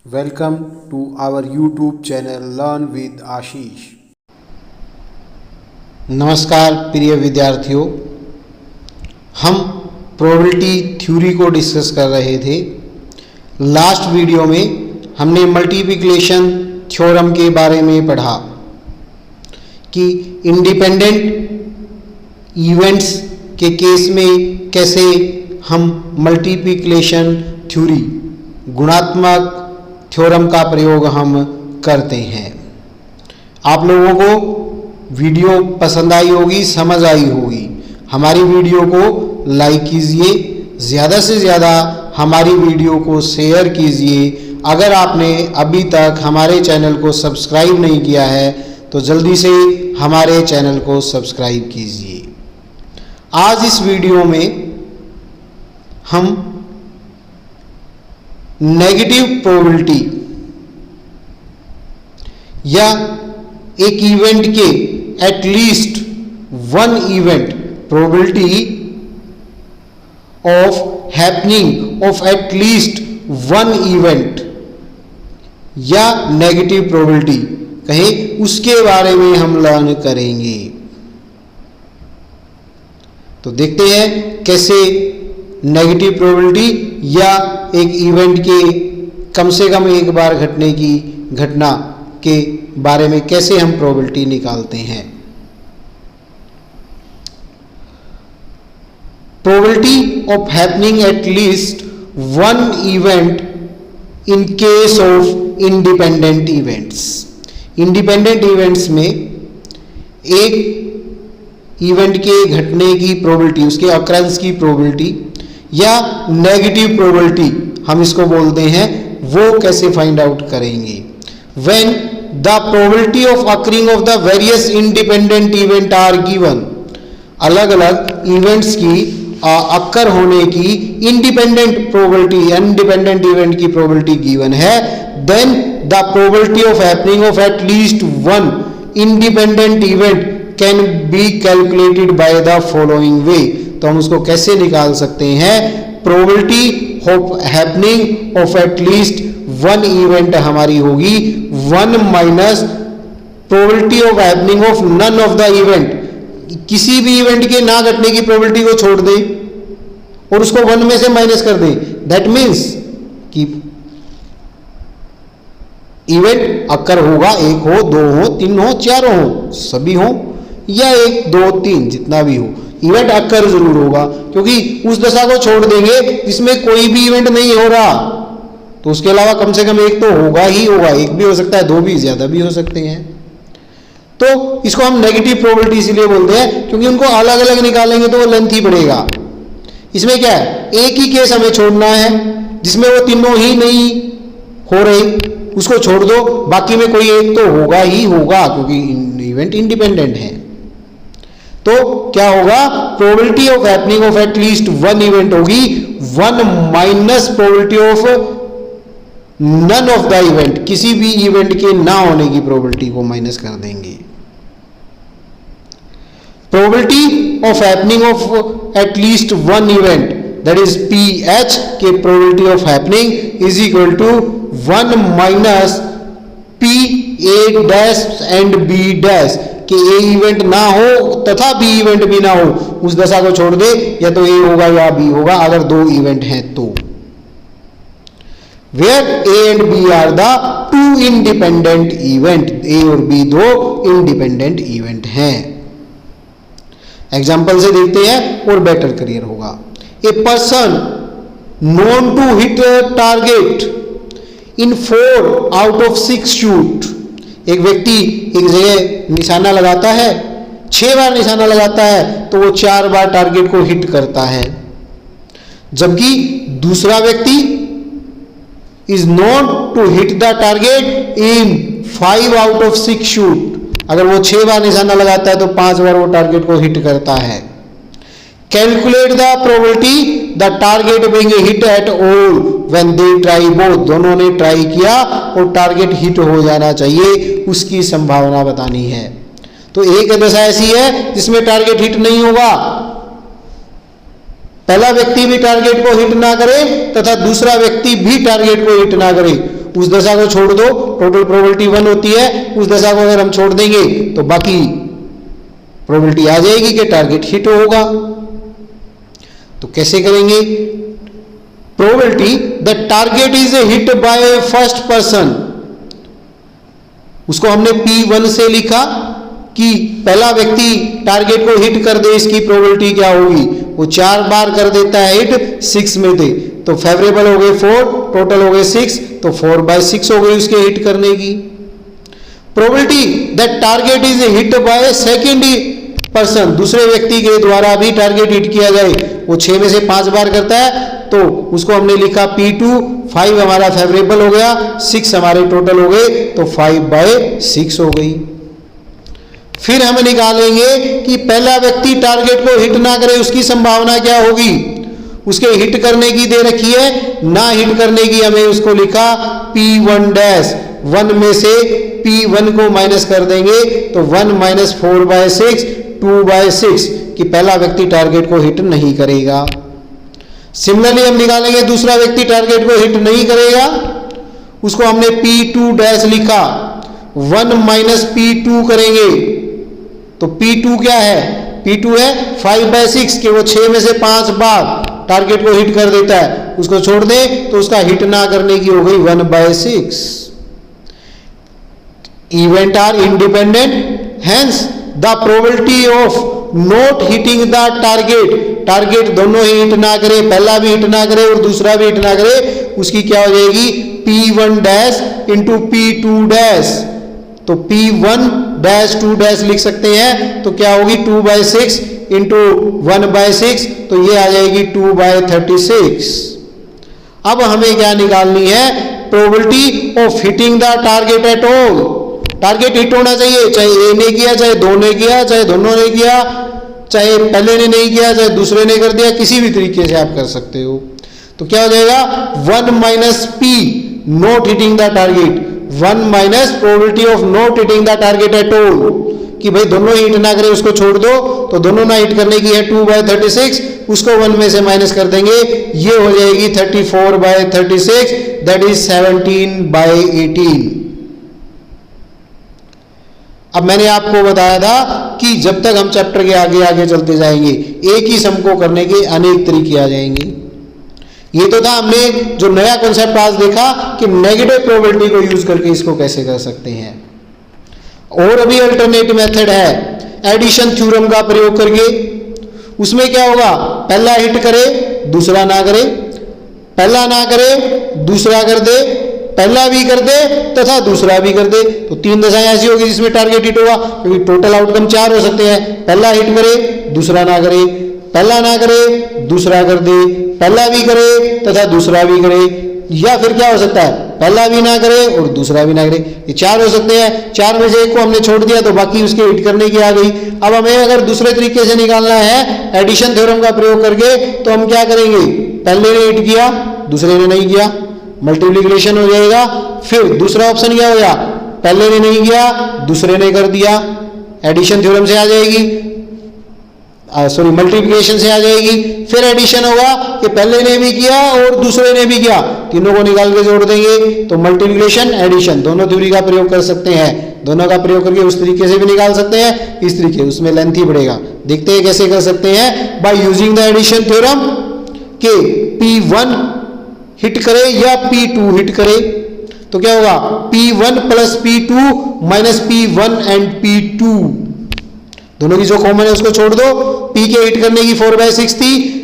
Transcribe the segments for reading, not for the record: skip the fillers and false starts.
Welcome to our YouTube channel Learn with आशीष। नमस्कार प्रिय विद्यार्थियों, हम प्रोबेबिलिटी थ्योरी को डिस्कस कर रहे थे। लास्ट वीडियो में हमने मल्टीप्लिकेशन थ्योरम के बारे में पढ़ा कि इंडिपेंडेंट इवेंट्स के केस में कैसे हम मल्टीप्लिकेशन थ्योरी गुणात्मक थ्योरम का प्रयोग हम करते हैं। आप लोगों को वीडियो पसंद आई होगी, समझ आई होगी। हमारी वीडियो को लाइक कीजिए, ज़्यादा से ज़्यादा हमारी वीडियो को शेयर कीजिए। अगर आपने अभी तक हमारे चैनल को सब्सक्राइब नहीं किया है तो जल्दी से हमारे चैनल को सब्सक्राइब कीजिए। आज इस वीडियो में हम नेगेटिव प्रोबेबिलिटी या एक इवेंट के at least one event probability of happening of at least one event या नेगेटिव प्रोबेबिलिटी कहें, उसके बारे में हम लर्न करेंगे। तो देखते हैं कैसे नेगेटिव प्रोबेबिलिटी या एक इवेंट के कम से कम एक बार घटने की घटना के बारे में कैसे हम प्रोबेबिलिटी निकालते हैं। Probability of happening at least one event in case of independent events. Independent events में एक इवेंट के घटने की प्रोबेबिलिटी, उसके अकरेंस की प्रोबेबिलिटी या नेगेटिव प्रोबेबिलिटी हम इसको बोलते हैं, वो कैसे फाइंड आउट करेंगे। When the probability of occurring of the various independent event are given, अलग अलग इवेंट्स की अक्कर होने की इंडिपेंडेंट प्रोबेबिलिटी, इंडिपेंडेंट इवेंट की प्रोबेबिलिटी गिवन है, then the probability of happening of at least one independent event can be calculated by the following way. तो हम उसको कैसे निकाल सकते हैं। Probability of happening of at least one event हमारी होगी one minus probability of happening of none of the event. किसी भी इवेंट के ना घटने की प्रोबेबिलिटी को छोड़ दें और उसको वन में से माइनस कर दें। दैट मीन्स कि इवेंट अक्कर होगा, एक हो, दो हो, तीन हो, चारों हो, सभी हो या एक, दो, तीन, जितना भी हो, इवेंट अक्कर जरूर होगा। क्योंकि उस दशा को छोड़ देंगे जिसमें कोई भी इवेंट नहीं हो रहा, तो उसके अलावा कम से कम एक तो होगा ही होगा। एक भी हो सकता है, दो भी, ज्यादा भी हो सकते हैं। तो इसको हम नेगेटिव प्रोबेबिलिटी इसीलिए बोलते हैं क्योंकि उनको अलग अलग निकालेंगे तो वो लेंथ ही बढ़ेगा। इसमें क्या है, एक ही केस हमें छोड़ना है जिसमें वो तीनों ही नहीं हो रहे, उसको छोड़ दो, बाकी में कोई एक तो होगा ही होगा क्योंकि इवेंट इंडिपेंडेंट है। तो क्या होगा, probability of happening of at least one event होगी one minus probability of none of the event, किसी भी इवेंट के ना होने की प्रोबेबिलिटी को माइनस कर देंगे। Probability of happening of at least one event that is PH के probability of happening is equal to one minus PA dash and B dash कि A इवेंट ना हो तथा B इवेंट भी ना हो, उस दशा को छोड़ दे, या तो A होगा या B होगा अगर दो इवेंट हैं तो। Where A and B are the two independent event, A और B दो इंडिपेंडेंट इवेंट हैं। एग्जाम्पल से देखते हैं और बेटर क्लियर होगा। A person known to hit target in 4 out of 6 shoot, एक व्यक्ति एक जगह निशाना लगाता है, 6 बार निशाना लगाता है तो वो 4 बार टारगेट को हिट करता है। जबकि दूसरा व्यक्ति is not to hit the target in 5 out of 6 shoot, अगर वो 6 बार निशाना लगाता है तो 5 बार वो टारगेट को हिट करता है। Calculate the probability the target being hit at all when they try both, दोनों ने ट्राई किया और टारगेट हिट हो जाना चाहिए, उसकी संभावना बतानी है। तो एक दशा ऐसी है जिसमें टारगेट हिट नहीं होगा, पहला व्यक्ति भी टारगेट को हिट ना करे तथा दूसरा व्यक्ति भी टारगेट को हिट ना करे, उस दशा को छोड़ दो, टोटल प्रोबेबिलिटी 1 होती है, उस दशा को अगर हम छोड़ देंगे तो बाकी प्रोबेबिलिटी आ जाएगी कि टारगेट हिट होगा। तो कैसे करेंगे? Probability the target is hit by first person, उसको हमने P1 से लिखा कि पहला व्यक्ति टारगेट को हिट कर दे, इसकी प्रोबेबिलिटी क्या होगी? वो 4 बार कर देता है हिट 6 में थे, तो फेवरेबल हो गए 4, टोटल हो गए 6, तो 4/6 हो गई उसके हिट करने की। Probability that target is hit by second person, दूसरे व्यक्ति के द्वारा भी टारगेट हिट किया जाए, वो 6 में से 5 बार करता है, तो उसको हमने लिखा P2, 5 हमारा फेवरेबल हो गया, 6 हमारे टोटल हो गए, तो 5/6 हो गई। फिर हम निकालेंगे कि पहला व्यक्ति टारगेट को हिट ना करे, उसकी संभावना क्या होगी? उसके हिट करने की दे रखी है, ना हिट करने की हमें उसको लिखा P1 डैश, 1 में से P1 को माइनस कर देंगे तो 1 - 4/6, 2/6 कि पहला व्यक्ति टारगेट को हिट नहीं करेगा। सिमिलरली हम निकालेंगे दूसरा व्यक्ति टारगेट को हिट नहीं करेगा, उसको हमने P2 डैश लिखा, 1 - P2 करेंगे तो P2 क्या है? P2 है 5/6 कि वो 6 में से 5 बार टारगेट को हिट कर देता है, उसको छोड़ दे तो उसका हिट ना करने की हो गई 1/6। Event are independent, hence the probability of not hitting the target दोनों ही हिट ना करे, पहला भी हिट ना करे और दूसरा भी हिट ना करे, उसकी क्या हो जाएगी? P1 dash into P2 dash, तो P1 डैश 2 डैश लिख सकते हैं, तो क्या होगी? 2/6 इंटू 1/6, तो ये आ जाएगी 2/36। अब हमें क्या निकालनी है? Probability of hitting the target at all, target hit होना चाहिए, चाहे ए ने किया, चाहे 2 ने किया, चाहे दोनों ने किया, चाहे पहले ने नहीं किया, चाहे दूसरे ने कर दिया, किसी भी तरीके से आप कर सकते हो। तो क्या हो जाएगा? 1 - P not hitting the target, 1 - probability of not hitting the target at all, कि भाई दोनों हिट ना करे, उसको छोड़ दो, तो दोनों ना हिट करने की है 2/36, उसको 1 में से माइनस कर देंगे, ये हो जाएगी 34/36, दैट इज 17/18। अब मैंने आपको बताया था कि जब तक हम चैप्टर के आगे आगे चलते जाएंगे, एक ही सम को करने के अनेक तरीके आ जाएंगे। ये तो था हमने जो नया कॉन्सेप्ट आज देखा कि नेगेटिव प्रोबेबिलिटी को यूज करके इसको कैसे कर सकते हैं। और अभी अल्टरनेट मेथड है एडिशन थ्योरम का प्रयोग करके। उसमें क्या होगा? पहला हिट करे, दूसरा ना करे, पहला ना करे, दूसरा कर दे, पहला भी कर दे तथा दूसरा भी कर दे, तो 3 दशाएं ऐसी होगी जिसमें टारगेट हिट होगा, क्योंकि टोटल आउटकम 4 हो सकते हैं। पहला हिट करे, दूसरा ना करे, पहला ना करे, दूसरा कर दे, पहला भी करे तथा दूसरा भी करे, या फिर क्या हो सकता है? पहला भी ना करे और दूसरा भी ना करे। ये 4 हो सकते हैं, 4 में से एक को हमने छोड़ दिया तो बाकी उसके हिट करने की आ गई। अब हमें अगर दूसरे तरीके से निकालना है एडिशन थ्योरम का प्रयोग करके, तो हम क्या करेंगे? पहले ने हिट किया, दूसरे ने नहीं किया, मल्टीप्लिकेशन हो जाएगा। फिर दूसरा ऑप्शन क्या हो गया? पहले ने नहीं किया, दूसरे ने कर दिया, एडिशन थ्योरम से आ जाएगी, सॉरी मल्टीप्लिकेशन से आ जाएगी। फिर एडिशन होगा कि पहले ने भी किया और दूसरे ने भी किया, तीनों को निकाल के जोड़ देंगे, तो मल्टीप्लिकेशन एडिशन दोनों थ्योरी का प्रयोग कर सकते हैं। दोनों का प्रयोग करके उस तरीके से भी निकाल सकते हैं, इस तरीके, उसमें लेंथ ही बढ़ेगा। देखते हैं कैसे कर सकते हैं। By using the addition theorem के P1 हिट करे या P2 हिट करे, तो क्या होगा? P1 + P2 minus P1 and P2, दोनों की जो कॉमन है उसको छोड़ दो। P के हिट करने की 4/6 थी,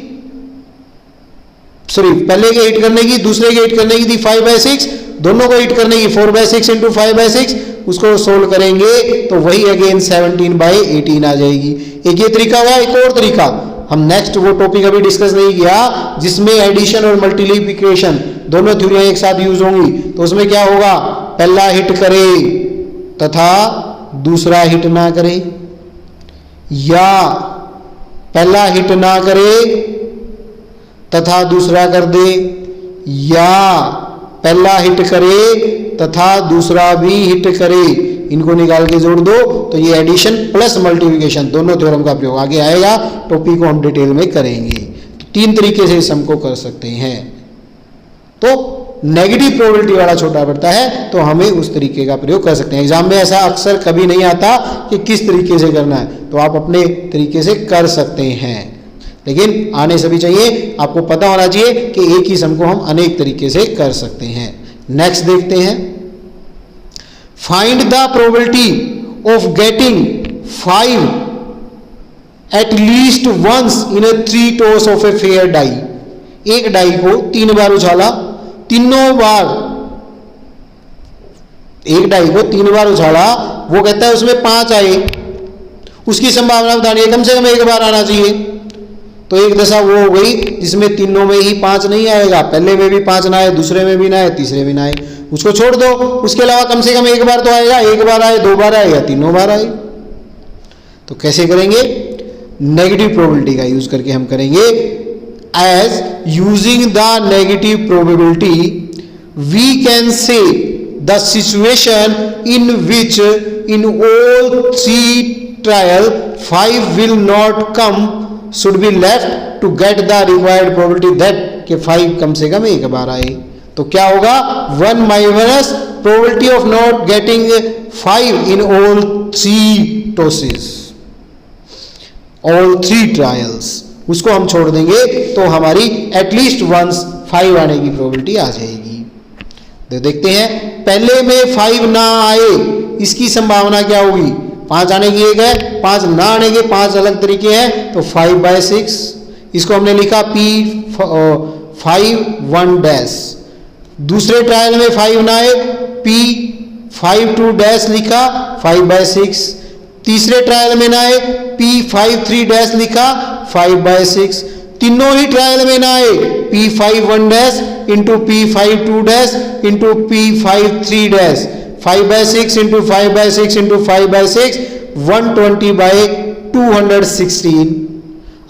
सॉरी पहले के हिट करने की, दूसरे के हिट करने की थी 5/6, दोनों को हिट करने की 4/6 इंटू 5/6, उसको सोल्व करेंगे तो वही अगेन 17/18 आ जाएगी। एक ये तरीका हुआ। एक और तरीका हम नेक्स्ट वो टॉपिक अभी डिस्कस नहीं किया जिसमें एडिशन और मल्टीप्लिकेशन दोनों थ्योरियां एक साथ यूज होंगी, तो उसमें क्या होगा? पहला हिट करे तथा दूसरा हिट ना करे, या पहला हिट ना करे तथा दूसरा कर दे, या पहला हिट करे तथा दूसरा भी हिट करे, इनको निकाल के जोड़ दो, तो ये एडिशन प्लस मल्टीप्लिकेशन दोनों थ्योरम का प्रयोग आगे आएगा, टॉपिक को हम डिटेल में करेंगे। 3 तरीके से इस सम को कर सकते हैं। तो नेगेटिव प्रोबेबिलिटी वाला छोटा पड़ता है तो हमें उस तरीके का प्रयोग कर सकते हैं। एग्जाम में ऐसा अक्सर कभी नहीं आता कि किस तरीके से करना है, तो आप अपने तरीके से कर सकते हैं, लेकिन आने से भी चाहिए, आपको पता होना चाहिए कि एक ही सम को हम अनेक तरीके से कर सकते हैं। नेक्स्ट देखते हैं, find the probability of getting 5 at least once in a 3 toss of a fair die. एक डाई को 3 बार उछाला, तीनों बार एक डाई को 3 बार उछाला, वो कहता है उसमें 5 आए, उसकी संभावना बतानी है, कम से कम एक बार आना चाहिए। तो एक दशा वो हो गई जिसमें तीनों में ही 5 नहीं आएगा, पहले में भी 5 ना आए, दूसरे में भी ना आए, तीसरे में ना आए, उसको छोड़ दो। उसके अलावा कम से कम एक बार तो आएगा, एक बार आए, 2 बार आए या तीनों बार आए। तो कैसे करेंगे? नेगेटिव प्रोबेबिलिटी का यूज करके हम करेंगे। As using the negative probability, we can say the situation in which in all 3 trial 5 will not come should be left to get the required probability that कि 5 कम से कम एक बार आए। तो क्या होगा? 1 minus probability of not getting 5 in all 3 tosses, all 3 trials, उसको हम छोड़ देंगे तो हमारी एटलीस्ट वंस 5 आने की प्रोबेबिलिटी आ जाएगी। तो देखते हैं, पहले में 5 ना आए, इसकी संभावना क्या होगी? 5 आने की एक है, 5 ना आने के 5 अलग तरीके हैं, तो 5/6 इसको हमने लिखा P5(1)। दूसरे ट्रायल में 5 ना आए, P5(2) लिखा 5/6। तीसरे ट्रायल में ना आए, P5(3) लिखा 5/6। तीनों ही ट्रायल में ना आए, P5(1) into P5(2) into P5(3), 5/6 into 5/6 into 5/6, 120/216।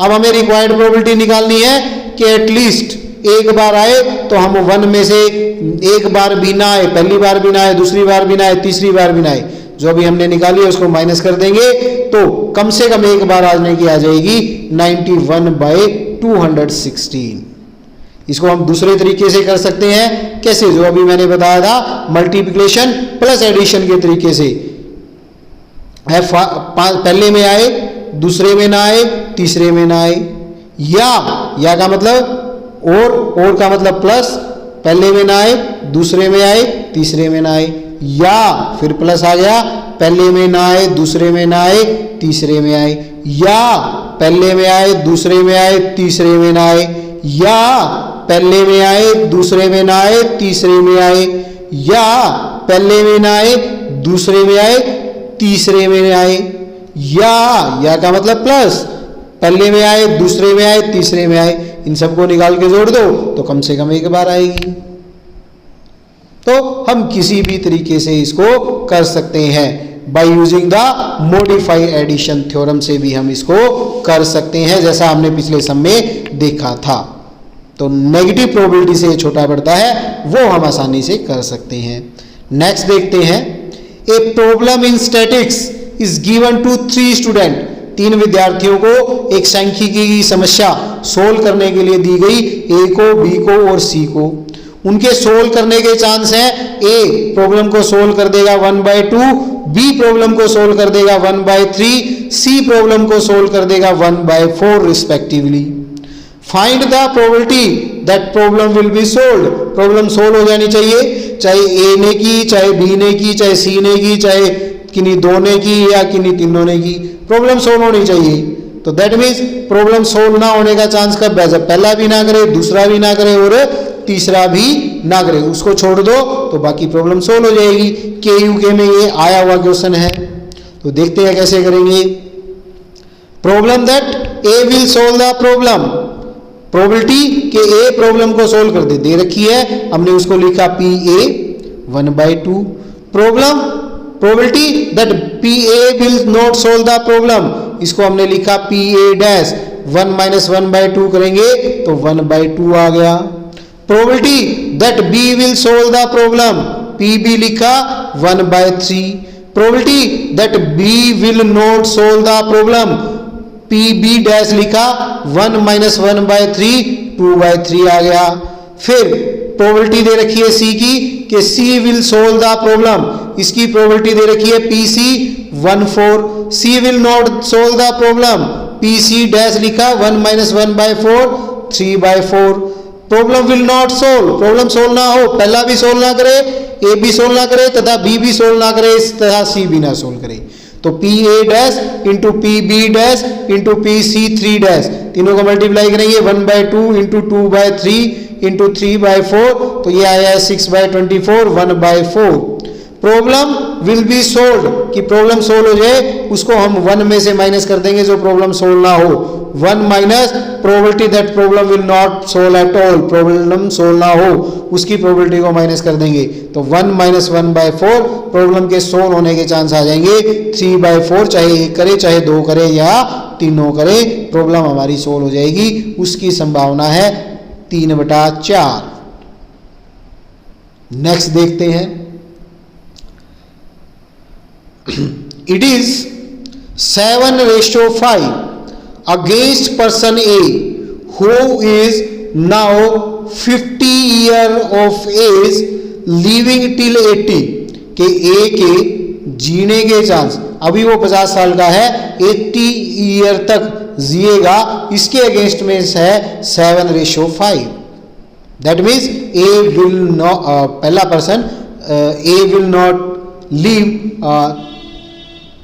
अब हमें रिक्वायर्ड प्रोबेबिलिटी निकालनी है कि एटलीस्ट एक बार आए, तो हम 1 में से एक बार भी ना आए, पहली बार भी ना आए, दूसरी बार भी ना आए, तीसरी बार भी ना आए, जो भी हमने निकाली है उसको माइनस कर देंगे, तो कम से कम एक बार आने की आ जाएगी 91/216। इसको हम दूसरे तरीके से कर सकते हैं। कैसे? जो अभी मैंने बताया था, मल्टीप्लिकेशन प्लस एडिशन के तरीके से। पहले में आए, दूसरे में ना आए, तीसरे में ना आए, या का मतलब और का मतलब प्लस, पहले में ना आए, दूसरे में आए, तीसरे में ना आए, या फिर प्लस आ गया, पहले में ना आए, दूसरे में ना आए, तीसरे में आए, या पहले में आए, दूसरे में आए, तीसरे में ना आए, या पहले में आए, दूसरे में ना आए, तीसरे में आए, या पहले में ना आए, दूसरे में आए, तीसरे में आए, या का मतलब प्लस, पहले में आए, दूसरे में आए, तीसरे में आए, इन सबको निकाल के जोड़ दो तो कम से कम एक बार आएगी। तो हम किसी भी तरीके से इसको कर सकते हैं। By using the modify addition theorem से भी हम इसको कर सकते हैं, जैसा हमने पिछले सम में देखा था। तो नेगेटिव प्रोबेबिलिटी से छोटा पड़ता है, वो हम आसानी से कर सकते हैं। नेक्स्ट देखते हैं, a problem in statics is given to 3 student. 3 विद्यार्थियों को एक सांख्यिकी की समस्या सोल्व करने के लिए दी गई, ए को, बी को और सी को। उनके सोल्व करने के चांस हैं, ए प्रॉब्लम को सोल्व कर देगा 1/2, बी प्रॉब्लम को सोल्व कर देगा 1/3, सी प्रॉब्लम को सोल्व कर देगा 1/4 respectively. Find the probability that problem will be solve. Problem solve हो जानी चाहिए, चाहे ए ने की, चाहे बी ने की, चाहे सी ने की, चाहे किन्हीं 2 ने की या किन्हीं तीनों ने की, प्रॉब्लम सोल्व होनी चाहिए। तो दैट मीन्स प्रॉब्लम सोल्व ना होने का चांस कब है? जब पहला भी ना करे, दूसरा भी ना करे और तीसरा भी ना करे, उसको छोड़ दो तो बाकी प्रॉब्लम सोल्व हो जाएगी। KUK में ये आया हुआ क्वेश्चन है, तो देखते हैं कैसे करेंगे। Problem that A will solve the problem, probability के ए प्रॉब्लम को सोल्व कर दे रखी है, हमने उसको लिखा PA 1/2। Problem probability that PA will not solve the problem, इसको हमने लिखा PA' 1 - 1/2 करेंगे तो 1/2 आ गया। Probability that B will solve the problem, PB लिखा 1/3। Probability that B will not solve the problem, PB' लिखा 1 - 1/3 2/3 आ गया। फिर प्रोबेबिलिटी दे रखी है सी की कि C will solve the problem, इसकी प्रोबेबिलिटी दे रखी है P C 1/4। C will not solve the problem, P C dash लिखा 1 - 1/4 3/4। Problem will not solve, problem solve ना हो, पहला भी सोल्व ना करे, ए भी सोल्व ना करे तथा बी भी सोल्व ना करे, इस तरह सी भी ना सोल्व करे। तो P A dash into P B dash into P C 3 dash, तीनों को मल्टीप्लाई करेंगे 1/2 इंटू 2/3 इंटू 3/4, तो ये आया 6/24 1/4। प्रॉब्लम विल बी सोल्व, कि प्रॉब्लम सोल्व हो जाए उसको हम 1 में से माइनस कर देंगे जो प्रॉब्लम सोल्व ना हो। 1 minus probability that problem will not solve at all, problem solve ना हो उसकी प्रोबेबिलिटी को माइनस कर देंगे। तो 1 - 1/4 प्रॉब्लम के सोल्व होने के चांस आ जाएंगे 3/4, चाहे 1 करे चाहे 2 करे या तीनों करे, प्रॉब्लम हमारी सोल्व हो जाएगी। उसकी संभावना है 3/4। नेक्स्ट देखते हैं, it is 7/5 against person A who is now 50 year of age living till 80, के A के जीने के चांस, अभी वो 50 साल का है, 80 ईयर तक जिएगा, इसके अगेंस्ट में है 7/5। That means A will not, पहला person A will not live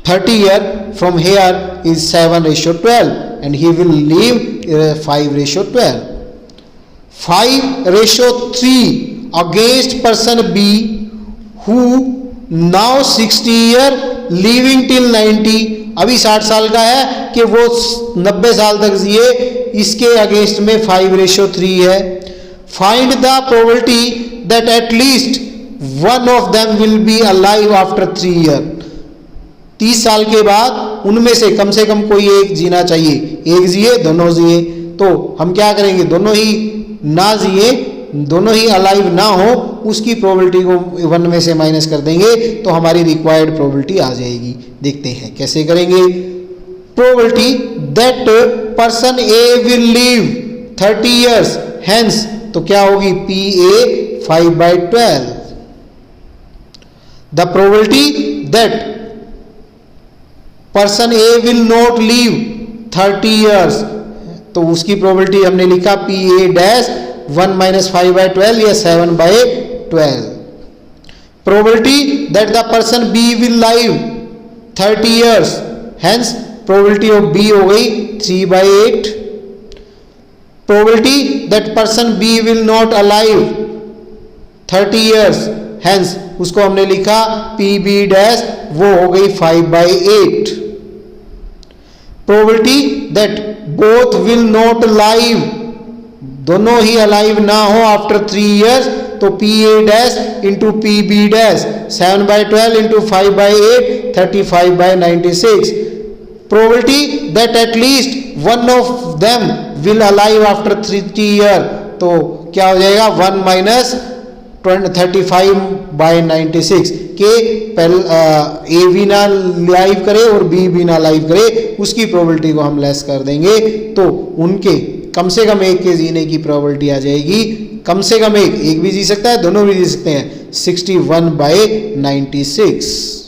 30 year from here is 7/12 and he will live 5/12. 5/3 against person B who now 60 year living till 90, अभी 60 साल का है कि वो 90 साल तक जिए, इसके अगेंस्ट में 5/3 है। Find the probability that at least one of them will be alive after 3 year, 30 साल के बाद उनमें से कम कोई एक जीना चाहिए, एक जिए दोनों जिए, तो हम क्या करेंगे, दोनों ही ना जिए, दोनों ही अलाइव ना हो, उसकी प्रोबेबिलिटी को 1 में से माइनस कर देंगे तो हमारी रिक्वायर्ड प्रोबेबिलिटी आ जाएगी। देखते हैं कैसे करेंगे। Probability that person A will live 30 years hence, तो क्या होगी P A 5/12। The probability that person A will not live 30 years, तो उसकी प्रोबेबिलिटी हमने लिखा पी ए डैश 1 - 5/12 या 7/12। Probability that the person B will live 30 years hence probability of B हो गई 3/8। Probability that person B will not alive 30 years hence उसको हमने लिखा पी बी डैश, वो हो गई 5/8। Probability that both will not live, दोनों ही अलाइव ना हो आफ्टर 3 years, तो P A dash into P B dash 7/12 into 5/8 35/96। Probability that at least one of them will alive after 30 year, तो क्या हो जाएगा 1 - 35/96 के ए भी ना लाइव करे और बी भी ना लाइव करे, उसकी प्रोबेबिलिटी को हम लेस कर देंगे, तो उनके कम से कम एक के जीने की प्रोबेबिलिटी आ जाएगी। कम से कम एक भी जी सकता है, दोनों भी जी सकते हैं, 61/96।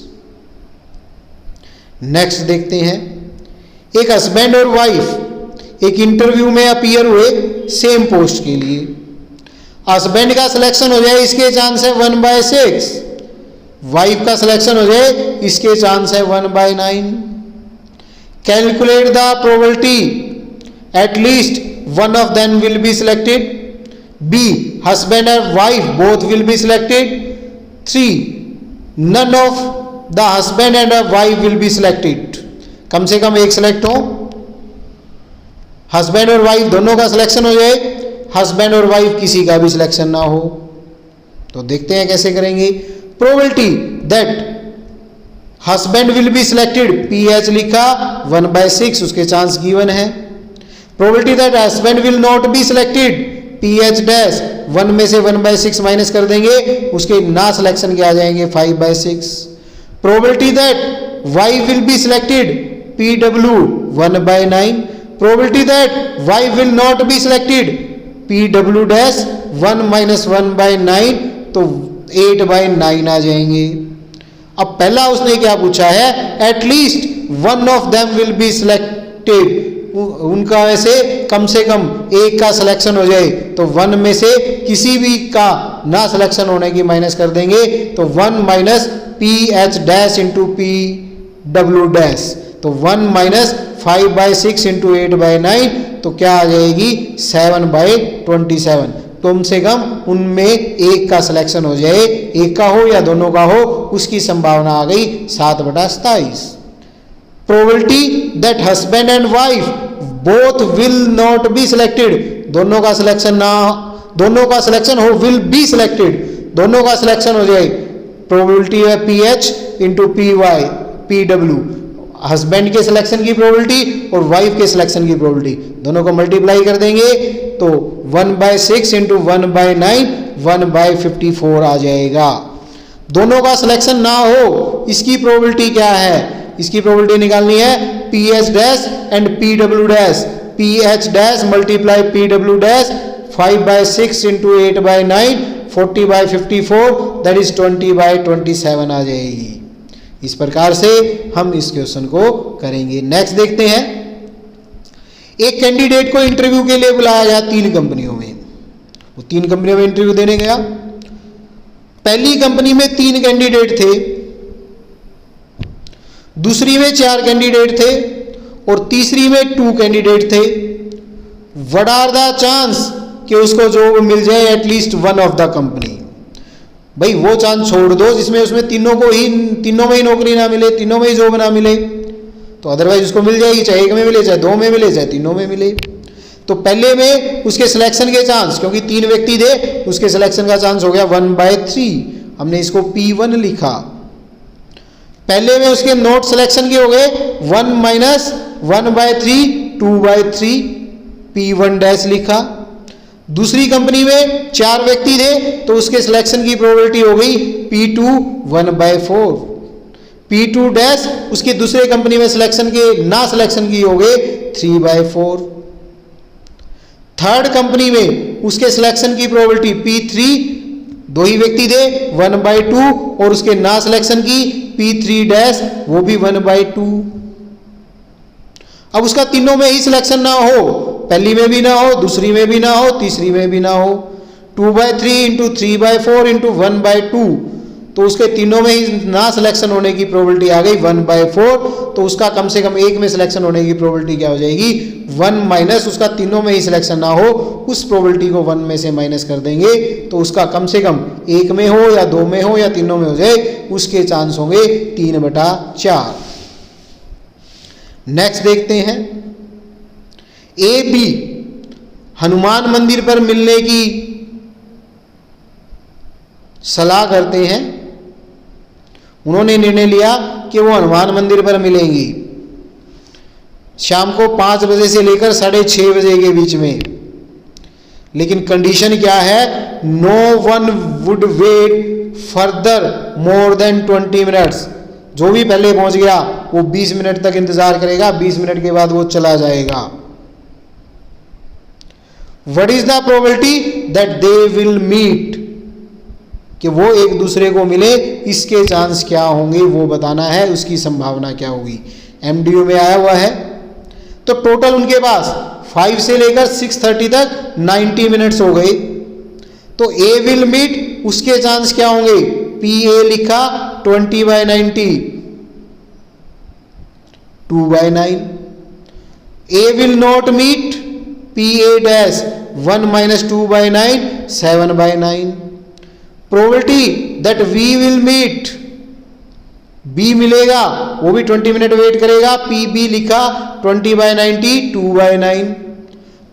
नेक्स्ट देखते हैं, एक हस्बैंड और वाइफ एक इंटरव्यू में अपीयर हुए सेम पोस्ट के लिए। हस्बैंड का सिलेक्शन हो जाए, इसके चांस है 1/6, वाइफ का सिलेक्शन हो जाए, इसके चांस है 1/9। Calculate the probability at least one of them will be selected, B husband and wife both will be selected, 3 none of the husband and wife will be selected, कम से कम एक सिलेक्ट हो, हस्बैंड और वाइफ दोनों का selection हो जाए, हस्बैंड और वाइफ किसी का भी सिलेक्शन ना हो। तो देखते हैं कैसे करेंगे। Probability that husband will be selected, P H लिखा 1/6, उसके चांस गिवन है। Probability that husband will not be selected, P H dash 1 में से 1/6 माइनस कर देंगे, उसके ना सिलेक्शन के आ जाएंगे 5/6। Probability that wife will be selected, P W 1/9। Probability that wife will not be selected, P W dash 1 minus 1/9, तो 8/9 आ जाएंगे। अब पहला उसने क्या पूछा है, at least one of them will be selected, उनका वैसे कम से कम एक का सिलेक्शन हो जाए, तो 1 में से किसी भी का ना सिलेक्शन होने की माइनस कर देंगे, तो 1 minus PH dash into PW dash, तो 1 माइनस 5/6 इंटू 8/9, तो क्या आ जाएगी 7/27। कम से कम उनमें एक का सिलेक्शन हो जाए, एक का हो या दोनों का हो, उसकी संभावना आ गई 7/27। Probability that husband and wife both will not be selected, दोनों का सिलेक्शन हो, विल बी सिलेक्टेड, दोनों का सिलेक्शन हो जाए, प्रोबेबिलिटी है PH इंटू PW, हस्बैंड के सिलेक्शन की प्रोबेबिलिटी और वाइफ के सिलेक्शन की प्रोबेबिलिटी, दोनों को मल्टीप्लाई कर देंगे तो 1/6 इंटू 1/9 1/54 आ जाएगा। दोनों का सिलेक्शन ना हो, इसकी प्रोबेबिलिटी क्या है, इसकी प्रोबेबिलिटी निकालनी है PH dash and PW dash, PH dash multiply PW dash 5/6 into 8/9 40/54, that is 20/27 आ जाएगी। इस प्रकार से हम इस क्वेश्चन को करेंगे। नेक्स्ट देखते हैं, एक कैंडिडेट को इंटरव्यू के लिए बुलाया गया 3 कंपनियों में, वो 3 कंपनियों में इंटरव्यू देने गया। पहली कंपनी में 3 कैंडिडेट थे, दूसरी में 4 कैंडिडेट थे और तीसरी में 2 कैंडिडेट थे। व्हाट आर द चांस कि उसको जॉब मिल जाए at least one of the company. भाई वो चांस छोड़ दो जिसमें उसमें तीनों में ही नौकरी ना मिले, तीनों में ही जॉब ना मिले, तो अदरवाइज उसको मिल जाएगी, चाहे एक में मिले, चाहे 2 में मिले, चाहे तीनों में मिले। तो पहले में उसके सिलेक्शन के चांस, क्योंकि 3 व्यक्ति थे, उसके सिलेक्शन का चांस हो गया 1/3, हमने इसको P1 लिखा। पहले में उसके नोट सिलेक्शन के हो गए 1 माइनस 1/3 2/3 P1 डैश लिखा। दूसरी कंपनी में 4 व्यक्ति थे, तो उसके सिलेक्शन की प्रोबेबिलिटी हो गई P2 1/4, P2 डैश उसके दूसरे कंपनी में सिलेक्शन के ना सिलेक्शन की हो गए 3/4। थर्ड कंपनी में उसके सिलेक्शन की प्रोबेबिलिटी P3, 2 ही व्यक्ति थे, 1/2 और उसके ना सिलेक्शन की P3 डैश वो भी 1/2। अब उसका तीनों में ही सिलेक्शन ना हो, पहली में भी ना हो, दूसरी में भी ना हो, तीसरी में भी ना हो, 2/3 इंटू 3/4 इंटू 1/2, तो उसके तीनों में ही ना सिलेक्शन होने की प्रोबेबिलिटी आ गई 1/4, तो उसका कम से कम एक में सिलेक्शन होने की प्रोबेबिलिटी क्या हो जाएगी 1 माइनस उसका तीनों में ही सिलेक्शन ना हो, उस प्रोबेबिलिटी को 1 में से माइनस कर देंगे, तो उसका कम से कम एक में हो या 2 में हो या तीनों में हो जाए, उसके चांस होंगे 3/4। नेक्स्ट देखते हैं, AB हनुमान मंदिर पर मिलने की सलाह करते हैं। उन्होंने निर्णय लिया कि वो हनुमान मंदिर पर मिलेंगी शाम को 5 बजे से लेकर 6:30 बजे के बीच में, लेकिन कंडीशन क्या है, no one would wait further more than 20 minutes, जो भी पहले पहुंच गया वो 20 मिनट तक इंतजार करेगा, 20 मिनट के बाद वो चला जाएगा। What is the probability that they will meet, कि वो एक दूसरे को मिले, इसके चांस क्या होंगे वो बताना है, उसकी संभावना क्या होगी। MDU में आया हुआ है। तो टोटल उनके पास 5 से लेकर 6:30 तक 90 मिनट्स हो गए। तो A will meet, उसके चांस क्या होंगे, PA लिखा 20/90 2/9। A will not meet, PA dash 1 minus 2/9 7/9। Probability that V will meet, B मिलेगा, वो भी 20 मिनट वेट करेगा, PB लिखा 20/90 2/9।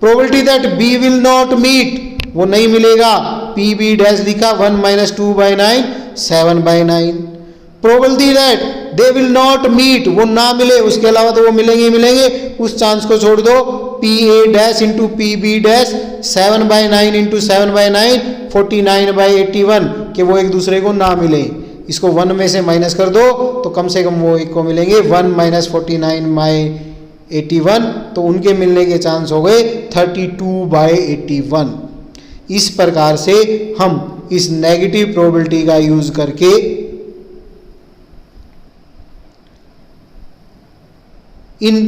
Probability that B will not meet, वो नहीं मिलेगा, PB डैश लिखा 1 minus 2/9 7/9। Probability that they will not meet, वो ना मिले, उसके अलावा तो वो मिलेंगे, उस चांस को छोड़ दो, PA dash into PB dash 7/9 into 7/9 49/81, कि वो एक दूसरे को ना मिले। इसको 1 में से माइनस कर दो तो कम से कम वो एक को मिलेंगे, 1 माइनस 49/81, तो उनके मिलने के चांस हो गए 32/81। इस प्रकार से हम इस नेगेटिव प्रोबेबिलिटी का यूज करके इन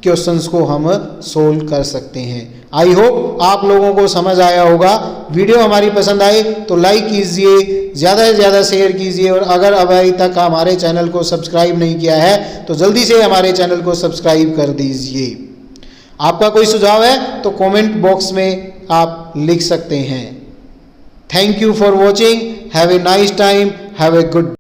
क्वेश्चंस को हम सोल्व कर सकते हैं। आई होप आप लोगों को समझ आया होगा। वीडियो हमारी पसंद आए तो लाइक कीजिए, ज़्यादा से ज़्यादा शेयर कीजिए, और अगर अभी तक हमारे चैनल को सब्सक्राइब नहीं किया है तो जल्दी से हमारे चैनल को सब्सक्राइब कर दीजिए। आपका कोई सुझाव है तो कमेंट बॉक्स में आप लिख सकते हैं। Thank you for watching. Have a nice time. Have a good